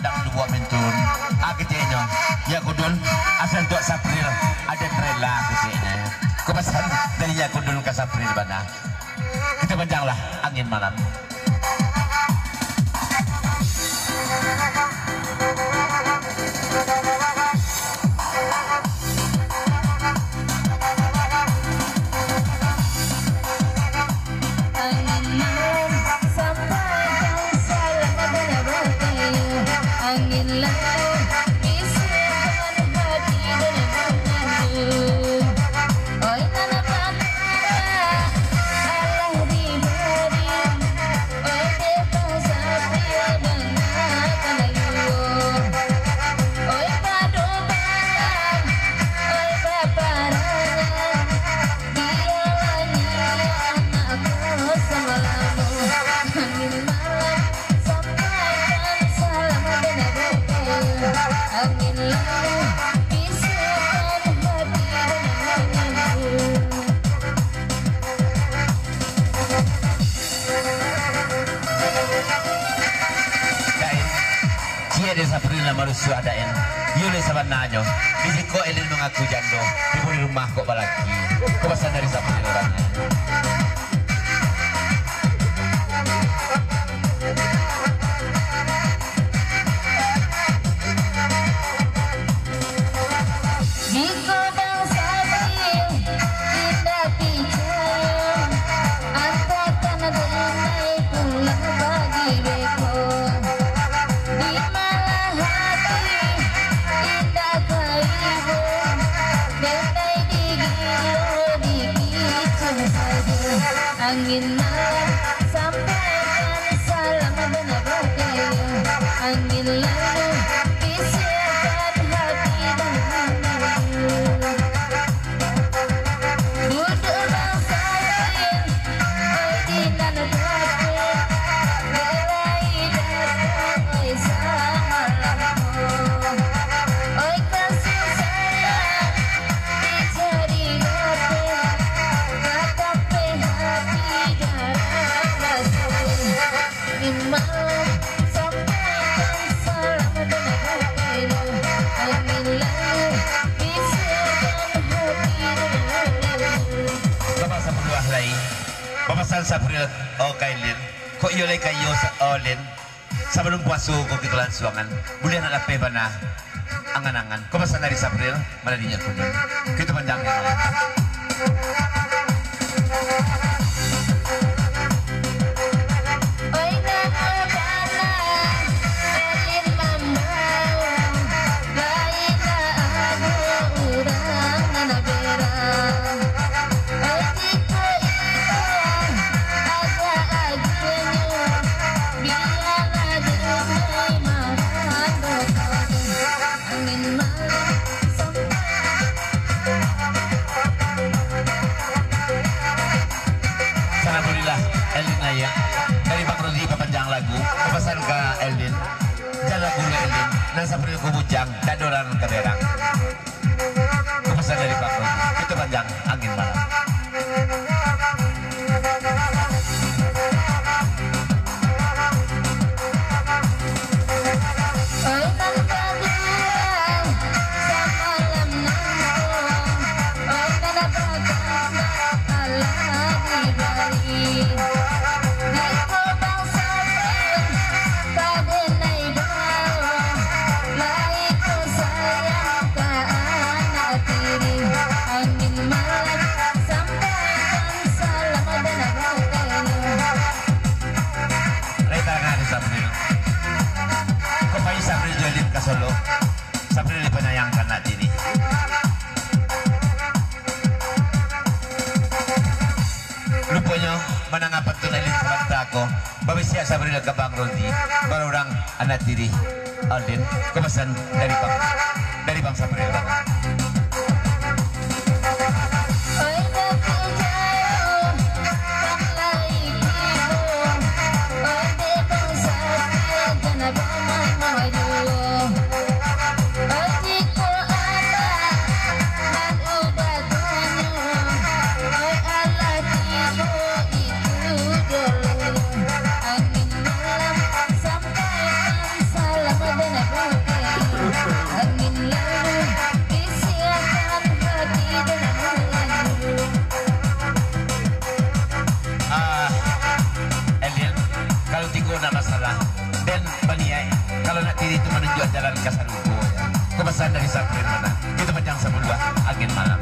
pandang dua menturun agitnya ya kudun asal dua Sapril ada trela agitnya kepasan dari ya kudun ke Sapril bana kita panjanglah angin malam. Marusu adain yule sabananyo di ko elin mengaku jando di rumah kok balaki kok pesan dari Sapril orangnya angin malam sampaikan salam benar-benar angin lalu bisikan hati dan duduk bangsain di nana batin belai datang oi sama lampu oi kasih sayang dicari batin malam sampaikan salam benar-benar angin lalu bisikan hati Bapak Sapril ahlai Bapak Sapril oh kailin kok yole kayo sa olin sa balong puaso ko kitulan suangan boleh na lape ba na angan-angan kok pasan dari Sapril maladinya ko nun kita panjangin malam dari Bang Rodi kepanjang lagu kepesan ke Eldin jalan gula Eldin dan Sapril kubujang dadoran keberang kepesan dari Bang Rodi itu panjang angin malam Solo Sapril dipenyayangkan nak dini lupanya menanggapan tunelin semata aku babisya Sapril ke Bang Rodi baru orang anak diri Aldin kepesan dari Bang Sapril angin malam sampaikan salam benar ada masalah. Dan Baniai, kalau nak diri itu menunjuk jalan ke Sarugo ya. Kepesan dari Saprin mana? Itu panjang 12 angin malam.